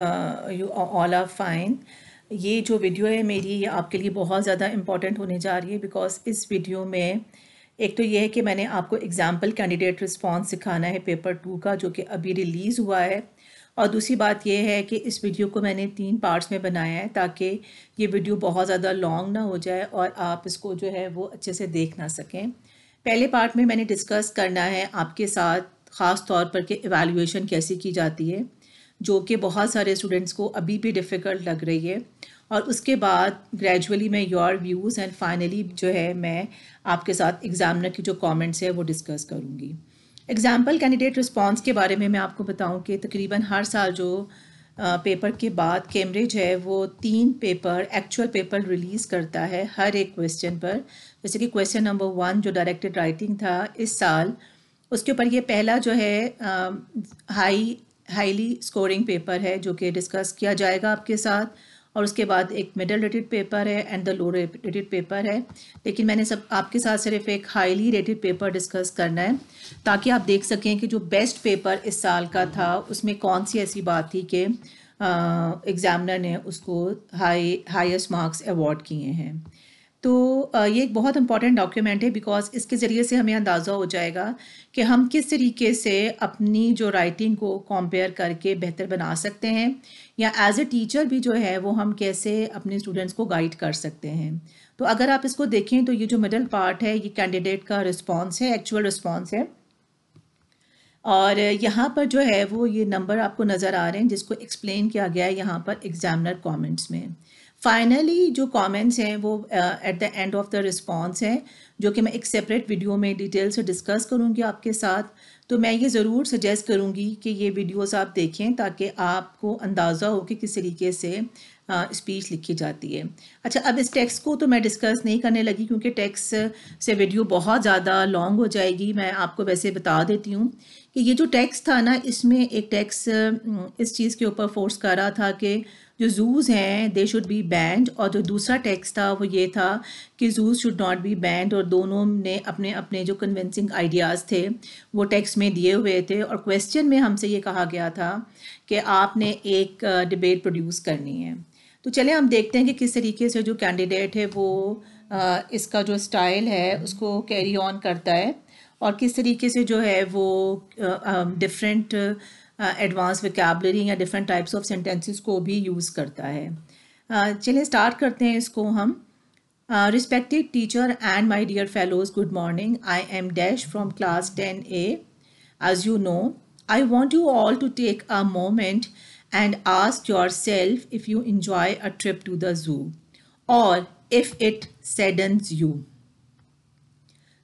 You all are fine. ये जो video है मेरी, ये आपके लिए बहुत ज़्यादा इम्पॉर्टेंट होने जा रही है बिकॉज इस वीडियो में एक तो ये है कि मैंने आपको एग्जाम्पल कैंडिडेट रिस्पॉन्स सिखाना है पेपर 2 का, जो कि अभी रिलीज़ हुआ है। और दूसरी बात ये है कि इस वीडियो को मैंने 3 पार्ट्स में बनाया है ताकि ये वीडियो बहुत ज़्यादा लॉन्ग ना हो जाए और आप इसको जो है वो अच्छे से देख ना सकें। पहले पार्ट में मैंने डिस्कस करना है आपके साथ ख़ास तौर पर कि एवेल्यूएशन कैसे की जाती है, जो कि बहुत सारे स्टूडेंट्स को अभी भी डिफ़िकल्ट लग रही है। और उसके बाद ग्रेजुअली मैं योर व्यूज़ एंड फाइनली जो है मैं आपके साथ एग्जामिनर की जो कमेंट्स है वो डिस्कस करूँगी। एग्जाम्पल कैंडिडेट रिस्पांस के बारे में मैं आपको बताऊं कि तकरीबन हर साल जो पेपर के बाद कैम्ब्रिज है वो 3 पेपर एक्चुअल पेपर रिलीज़ करता है हर एक क्वेश्चन पर। जैसे कि क्वेश्चन नंबर 1 जो डायरेक्टेड राइटिंग था इस साल, उसके ऊपर ये पहला जो है हाईली स्कोरिंग पेपर है जो कि डिस्कस किया जाएगा आपके साथ। और उसके बाद एक मिडल रेटेड पेपर है and the low rated paper है। लेकिन मैंने सब आपके साथ सिर्फ एक हाईली रेटेड पेपर डिस्कस करना है ताकि आप देख सकें कि जो बेस्ट पेपर इस साल का था उसमें कौन सी ऐसी बात थी कि एग्ज़ामिनर ने उसको हाईएस्ट मार्क्स अवॉर्ड किए हैं। तो ये एक बहुत इंपॉर्टेंट डॉक्यूमेंट है बिकॉज इसके ज़रिए से हमें अंदाज़ा हो जाएगा कि हम किस तरीके से अपनी जो राइटिंग को कंपेयर करके बेहतर बना सकते हैं, या एज ए टीचर भी जो है वो हम कैसे अपने स्टूडेंट्स को गाइड कर सकते हैं। तो अगर आप इसको देखें तो ये जो मिडल पार्ट है ये कैंडिडेट का रिस्पॉन्स है, एक्चुअल रिस्पॉन्स है। और यहाँ पर जो है वो ये नंबर आपको नज़र आ रहे हैं जिसको एक्सप्लेन किया गया है यहाँ पर एग्जामिनर कमेंट्स में। फाइनली जो कमेंट्स हैं वो at the end of the response है, जो कि मैं एक सेपरेट वीडियो में डिटेल से डिस्कस करूँगी आपके साथ। तो मैं ये ज़रूर सजेस्ट करूँगी कि ये वीडियोस आप देखें ताकि आपको अंदाज़ा हो कि किस तरीके से स्पीच लिखी जाती है। अच्छा, अब इस टेक्स्ट को तो मैं डिस्कस नहीं करने लगी क्योंकि टेक्स्ट से वीडियो बहुत ज़्यादा लॉन्ग हो जाएगी। मैं आपको वैसे बता देती हूँ कि ये जो टेक्स्ट था ना, इसमें एक टेक्स्ट इस चीज़ के ऊपर फोर्स कर रहा था कि जो जूज़ हैं दे शुड बी बैंड, और जो दूसरा टेक्स्ट था वो ये था कि use should not be band. और दोनों ने अपने अपने जो कन्विंसिंग आइडियाज़ थे वो टेक्स्ट में दिए हुए थे। और क्वेश्चन में हमसे ये कहा गया था कि आपने एक डिबेट प्रोड्यूस करनी है। तो चले हम देखते हैं कि किस तरीके से जो कैंडिडेट है वो इसका जो स्टाइल है उसको कैरी ऑन करता है और किस तरीके से जो है वो डिफरेंट एडवांस वोकैबुलरी या डिफरेंट टाइप्स ऑफ सेंटेंसेस को भी यूज़ करता है। चलिए स्टार्ट करते हैं इसको हम। Respected teacher and my dear fellows, good morning. I am Dash from class 10A. As you know, I want you all to take a moment and ask yourself if you enjoy a trip to the zoo or if it saddens you.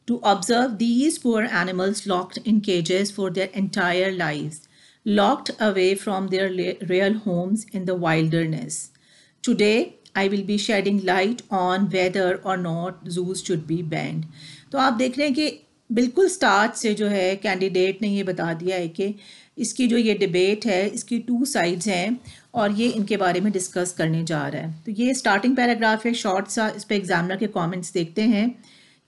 To observe these poor animals locked in cages for their entire lives, locked away from their real homes in the wilderness. Today, I will be shedding light on whether or not zoos should be banned. तो आप देख रहे हैं कि बिल्कुल start से जो है कैंडिडेट ने ये बता दिया है कि इसकी जो ये डिबेट है इसकी 2 साइड्स हैं और ये इनके बारे में डिस्कस करने जा रहा है। तो ये स्टार्टिंग पैराग्राफ है शॉर्ट सा, इस पर एग्जामिनर के कमेंट्स देखते हैं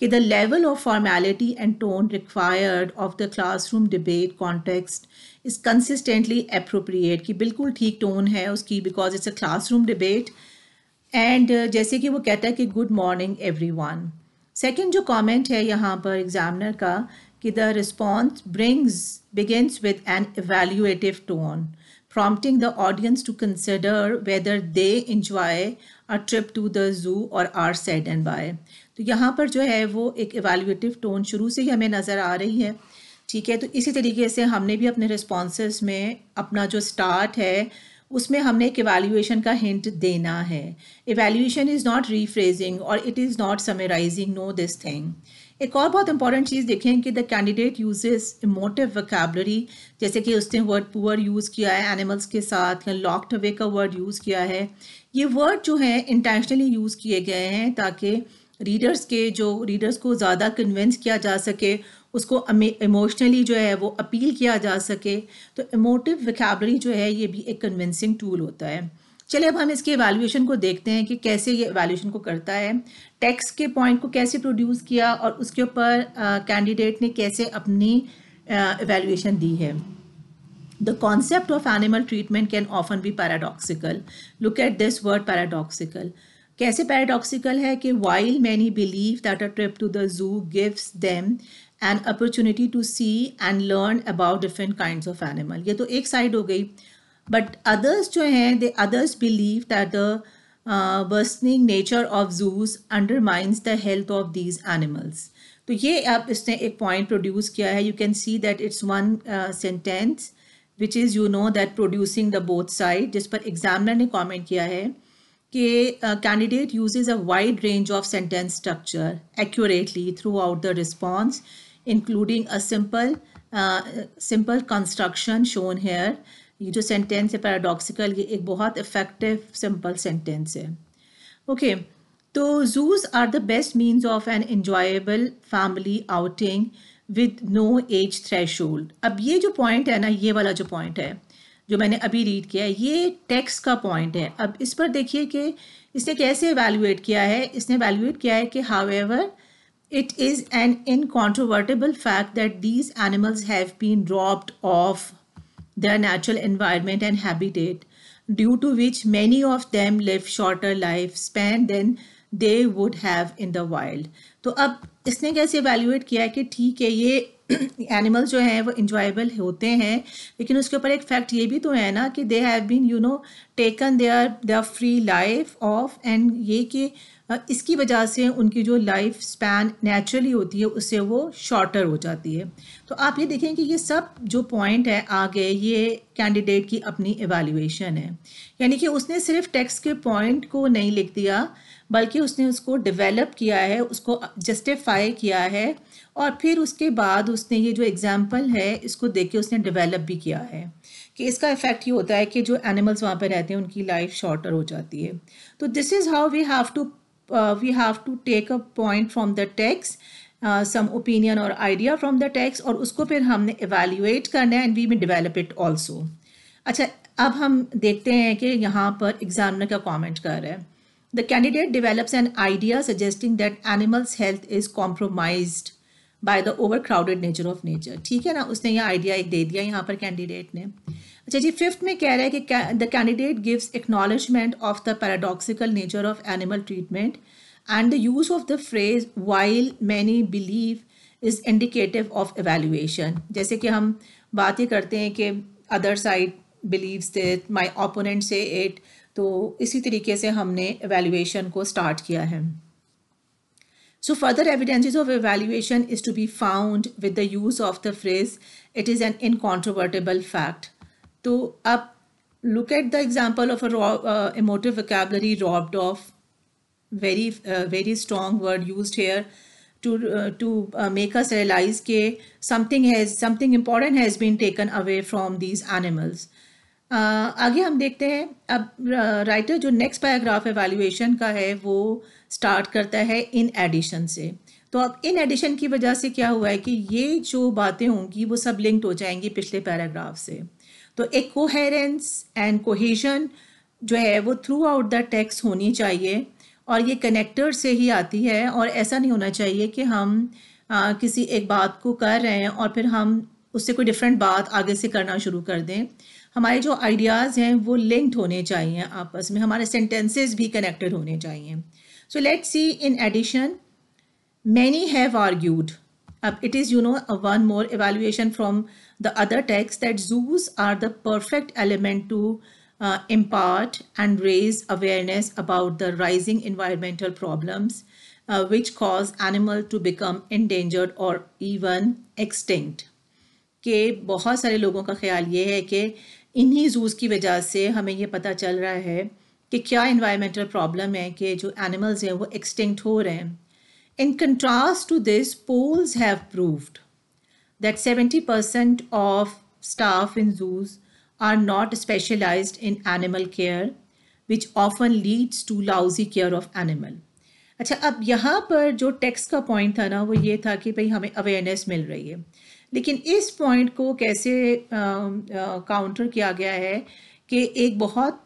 कि the level of formality and tone required of the classroom debate context is consistently appropriate, कि बिल्कुल ठीक टोन है उसकी because it's a classroom debate। And जैसे कि वो कहता है कि गुड मॉर्निंग एवरीवन। सेकंड जो कमेंट है यहाँ पर एग्जामिनर का कि the response begins with an evaluative tone, prompting the audience to consider whether they enjoy a trip to the zoo or are saddened by। तो यहाँ पर जो है वो एक evaluative tone शुरू से ही हमें नज़र आ रही है। ठीक है, तो इसी तरीके से हमने भी अपने रिस्पॉन्सेस में अपना जो स्टार्ट है उसमें हमने एक इवैल्यूएशन का हिंट देना है। इवैल्यूएशन इज़ नॉट रीफ्रेजिंग और it is not summarising, no this thing. एक और बहुत इंपॉर्टेंट चीज़ देखें कि the candidate uses emotive vocabulary, जैसे कि उसने वर्ड पुअर यूज़ किया है एनिमल्स के साथ, या लॉक्ड अवे का वर्ड यूज़ किया है। ये वर्ड जो है इंटेंशनली यूज़ किए गए हैं ताकि रीडर्स को ज़्यादा कन्विंस किया जा सके, उसको इमोशनली जो है वो अपील किया जा सके। तो इमोटिव वोकैबुलरी जो है ये भी एक कन्विंसिंग टूल होता है। चलिए अब हम इसके एवैल्यूएशन को देखते हैं कि कैसे ये एवैल्यूएशन को करता है, टेक्स्ट के पॉइंट को कैसे प्रोड्यूस किया और उसके ऊपर कैंडिडेट ने कैसे अपनी एवैल्यूएशन दी है। The concept of animal treatment can often be paradoxical. Look at this word paradoxical. कैसे paradoxical है कि while many believe that a trip to the zoo gives them an opportunity to see and learn about different kinds of animal. ये तो एक side हो गई. But others जो हैं, the others believe that the worsening nature of zoos undermines the health of these animals. तो ये अब इसने एक point produce किया है. You can see that it's one sentence which is that producing the both side, जिस पर examiner ने comment किया है कि candidate uses a wide range of sentence structure accurately throughout the response, including a simple construction shown here. ये जो sentence है paradoxical, ये एक बहुत effective simple sentence है. Okay, तो zoos are the best means of an enjoyable family outing with no age threshold. अब ये जो point है ना, ये वाला जो point है जो मैंने अभी रीड किया है, ये टेक्स्ट का पॉइंट है. अब इस पर देखिए कि इसने कैसे एवेल्युएट किया है. इसने एवेल्युएट किया है कि however it is an incontrovertible fact that these animals have been robbed of their natural environment and habitat, due to which many of them live shorter lifespan than they would have in the wild. तो अब इसने कैसे evaluate किया है कि ठीक है, ये एनिमल्स जो हैं वो इंजॉयबल होते हैं, लेकिन उसके ऊपर एक फैक्ट ये भी तो है ना कि they have been taken their free life off, and ये कि इसकी वजह से उनकी जो लाइफ स्पैन नेचुरली होती है उससे वो शॉर्टर हो जाती है. तो आप ये देखें कि ये सब जो पॉइंट है आगे, ये कैंडिडेट की अपनी एवेल्युएशन है. यानी कि उसने सिर्फ टेक्स्ट के पॉइंट को नहीं लिख दिया, बल्कि उसने उसको डेवलप किया है, उसको जस्टिफाई किया है, और फिर उसके बाद उसने ये जो एग्जाम्पल है इसको देख के उसने डेवलप भी किया है कि इसका इफेक्ट ये होता है कि जो एनिमल्स वहाँ पर रहते हैं उनकी लाइफ शॉर्टर हो जाती है. तो this is how we have to take a point from the text, some opinion और आइडिया फ्रॉम द टेक्स्ट, और उसको फिर हमने एवेल्युएट करना है and we may develop it also. अच्छा, अब हम देखते हैं कि यहाँ पर एग्जामिनर का कॉमेंट कर रहा है. The candidate develops an idea suggesting that animals' health is compromised by the overcrowded nature of nature. ठीक है ना, उसने ये आइडिया एक दे दिया यहाँ पर कैंडिडेट ने. अच्छा जी, फिफ्थ में कह रहा है कि the candidate gives acknowledgement of the paradoxical nature of animal treatment and the use of the phrase while many believe is indicative of evaluation. जैसे कि हम बात ये करते हैं कि other side believes that, my opponent say it, तो इसी तरीके से हमने evaluation को start किया है. So further evidences of evaluation is to be found with the use of the phrase it is an incontrovertible fact. तो अब look at the example of a emotive vocabulary robbed of, very strong word used here to make us realize कि something important has been taken away from these animals. आगे हम देखते हैं. अब writer जो next paragraph evaluation का है वो स्टार्ट करता है इन एडिशन से. तो अब इन एडिशन की वजह से क्या हुआ है कि ये जो बातें होंगी वो सब लिंक्ड हो जाएंगी पिछले पैराग्राफ से. तो एक कोहेरेंस एंड कोहेजन जो है वो थ्रू आउट द टेक्स्ट होनी चाहिए, और ये कनेक्टर से ही आती है. और ऐसा नहीं होना चाहिए कि हम किसी एक बात को कर रहे हैं और फिर हम उससे कोई डिफरेंट बात आगे से करना शुरू कर दें. हमारे जो आइडियाज़ हैं वो लिंक्ड होने चाहिए आपस में, हमारे सेंटेंसेस भी कनेक्टेड होने चाहिए. So let's see in addition. Many have argued. अब it is one more evaluation from the other text that juice are the perfect element to impart and raise awareness about the rising environmental problems which cause animal to become endangered or even extinct. कि बहुत सारे लोगों का ख्याल ये है कि इन्हीं जूस की वजह से हमें ये पता चल रहा है कि क्या इन्वायरमेंटल प्रॉब्लम है कि जो एनिमल्स हैं वो एक्सटिंक्ट हो रहे हैं. In contrast to this, polls have proved that 70% of staff in zoos are not specialized in animal care, which often leads to lousy care of animal. अच्छा, अब यहाँ पर जो टेक्स्ट का पॉइंट था ना वो ये था कि भाई हमें अवेयरनेस मिल रही है, लेकिन इस पॉइंट को कैसे काउंटर किया गया है कि एक बहुत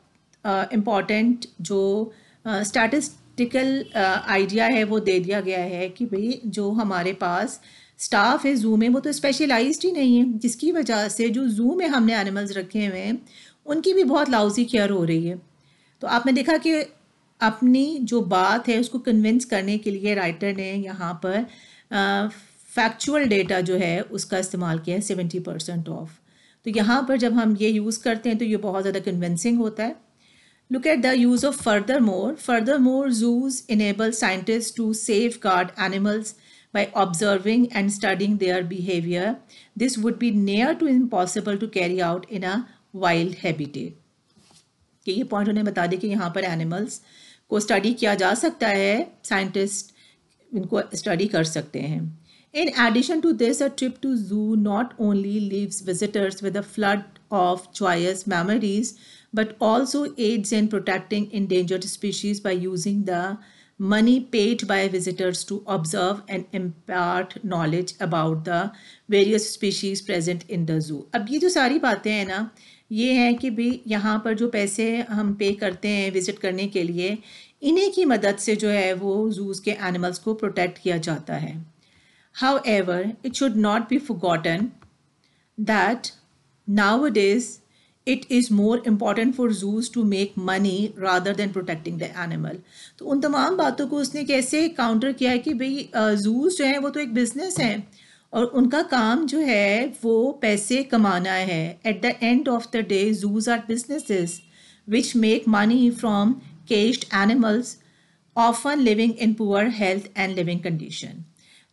इम्पॉर्टेंट जो स्टैटिस्टिकल आइडिया है वो दे दिया गया है कि भाई जो हमारे पास स्टाफ है ज़ू में वो तो स्पेशलाइज्ड ही नहीं है, जिसकी वजह से जो ज़ू में हमने एनिमल्स रखे हुए हैं उनकी भी बहुत लाउजी केयर हो रही है। तो आपने देखा कि अपनी जो बात है उसको कन्विंस करने के लिए राइटर ने यहाँ पर फैक्चुअल डेटा जो है उसका इस्तेमाल किया है 70% ऑफ। तो यहाँ पर जब हम ये यूज़ करते हैं तो ये बहुत ज़्यादा कन्विंसिंग होता है। Look at the use of furthermore. Furthermore, zoos enable scientists to safeguard animals by observing and studying their behavior. This would be near to impossible to carry out in a wild habitat. कि ये point उन्हें बता दें कि यहाँ पर animals को study किया जा सकता है, साइंटिस्ट इनको स्टडी कर सकते हैं। In addition to this, a trip to zoo not only leaves visitors with a flood of joyous memories, but also aids in protecting endangered species by using the money paid by visitors to observe and impart knowledge about the various species present in the zoo. अब ये जो सारी बातें हैं ना, ये है कि भाई यहाँ पर जो पैसे हम पे करते हैं विज़िट करने के लिए, इन्हीं की मदद से जो है वो जूज़ के एनिमल्स को प्रोटेक्ट किया जाता है। However, it should not be forgotten that nowadays it is more important for zoos to make money rather than protecting the animal. तो उन तमाम बातों को उसने कैसे काउंटर किया है कि भाई zoos जो हैं वो तो एक बिजनेस है और उनका काम जो है वो पैसे कमाना है। At the end of the day, zoos are businesses which make money from caged animals, often living in poor health and living condition.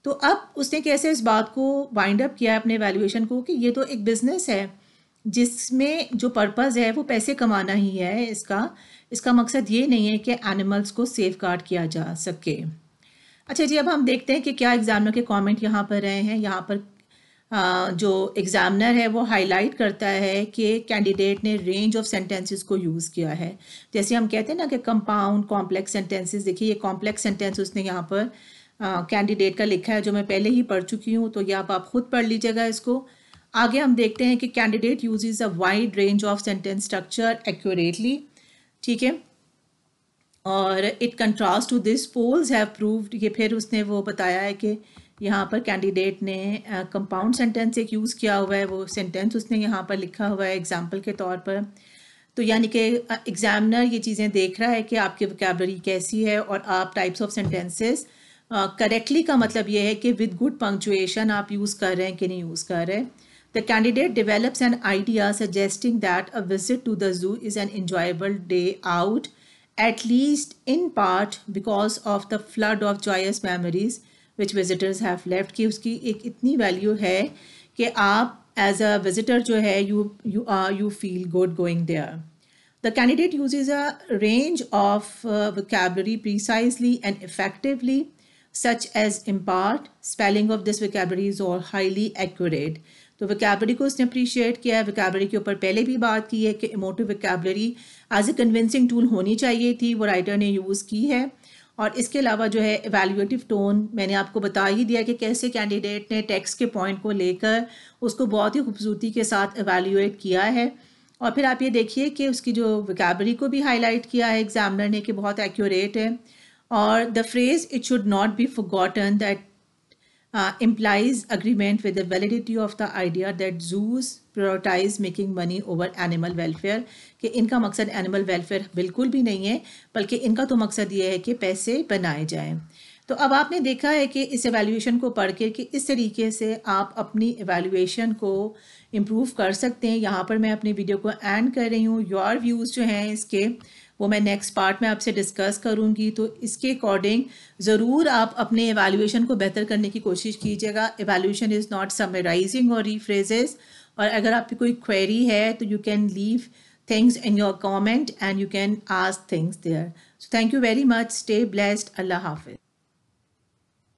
तो अब उसने कैसे इस बात को वाइंड अप किया अपने वैल्यूएशन को कि ये तो एक बिजनेस है जिसमें जो पर्पस है वो पैसे कमाना ही है। इसका मकसद ये नहीं है कि एनिमल्स को सेफ गार्ड किया जा सके। अच्छा जी, अब हम देखते हैं कि क्या एग्जामिनर के कमेंट यहाँ पर रहे हैं। यहाँ पर जो एग्जामिनर है वो हाईलाइट करता है कि कैंडिडेट ने रेंज ऑफ सेंटेंसेस को यूज़ किया है। जैसे हम कहते हैं ना कि कंपाउंड कॉम्प्लेक्स सेंटेंसेस, देखिए ये कॉम्प्लेक्स सेंटेंस उसने यहाँ पर कैंडिडेट का लिखा है जो मैं पहले ही पढ़ चुकी हूँ, तो ये आप खुद पढ़ लीजिएगा इसको। आगे हम देखते हैं कि candidate uses a wide range of sentence structure accurately, ठीक है, और it contrast to this polls have proved, ये फिर उसने वो बताया है कि यहाँ पर कैंडिडेट ने कंपाउंड सेंटेंस एक यूज़ किया हुआ है, वो सेंटेंस उसने यहाँ पर लिखा हुआ है एग्जाम्पल के तौर पर। तो यानी कि एग्जामिनर ये चीज़ें देख रहा है कि आपकी वोकैबुलरी कैसी है और आप टाइप्स ऑफ सेंटेंसेस करेक्टली का मतलब ये है कि विद गुड पंक्चुएशन आप यूज़ कर रहे हैं कि नहीं यूज़ कर रहे हैं। The candidate develops an idea suggesting that a visit to the zoo is an enjoyable day out, at least in part because of the flood of joyous memories which visitors have left, कि उसकी एक इतनी value है कि आप as a visitor जो है you feel good going there. The candidate uses a range of vocabulary precisely and effectively, such as impart. Spelling of this vocabulary is all highly accurate. तो वोकैबुलरी को उसने appreciate किया है। Vocabulary के ऊपर पहले भी बात की है कि emotive vocabulary as a convincing tool होनी चाहिए थी, वो राइटर ने यूज़ की है। और इसके अलावा जो है एवैल्यूएटिव टोन मैंने आपको बता ही दिया कि कैसे कैंडिडेट ने टेक्स्ट के पॉइंट को लेकर उसको बहुत ही खूबसूरती के साथ एवैल्यूएट किया है। और फिर आप ये देखिए कि उसकी जो वोकैबुलरी को भी हाईलाइट किया है एग्जामिनर ने कि बहुत एक्यूरेट है। और the phrase it should not be forgotten that implies agreement with the validity of the idea that zoos prioritize making money over animal welfare, कि इनका मकसद एनिमल वेलफेयर बिल्कुल भी नहीं है, बल्कि इनका तो मकसद ये है कि पैसे बनाए जाएं। तो अब आपने देखा है कि इस एवैल्यूएशन को पढ़ के कि इस तरीके से आप अपनी एवैल्यूएशन को इम्प्रूव कर सकते हैं। यहाँ पर मैं अपनी वीडियो को एंड कर रही हूँ। योर व्यूज़ जो हैं इसके वो मैं नेक्स्ट पार्ट में आपसे डिस्कस करूँगी, तो इसके अकॉर्डिंग ज़रूर आप अपने एवैल्यूएशन को बेहतर करने की कोशिश कीजिएगा। एवैल्यूएशन इज़ नॉट समराइजिंग और रीफ्रेजेस। और अगर आपकी कोई क्वेरी है तो you can leave things in your comment and you can ask things there. So thank you very much, stay blessed, अल्लाह हाफिज़।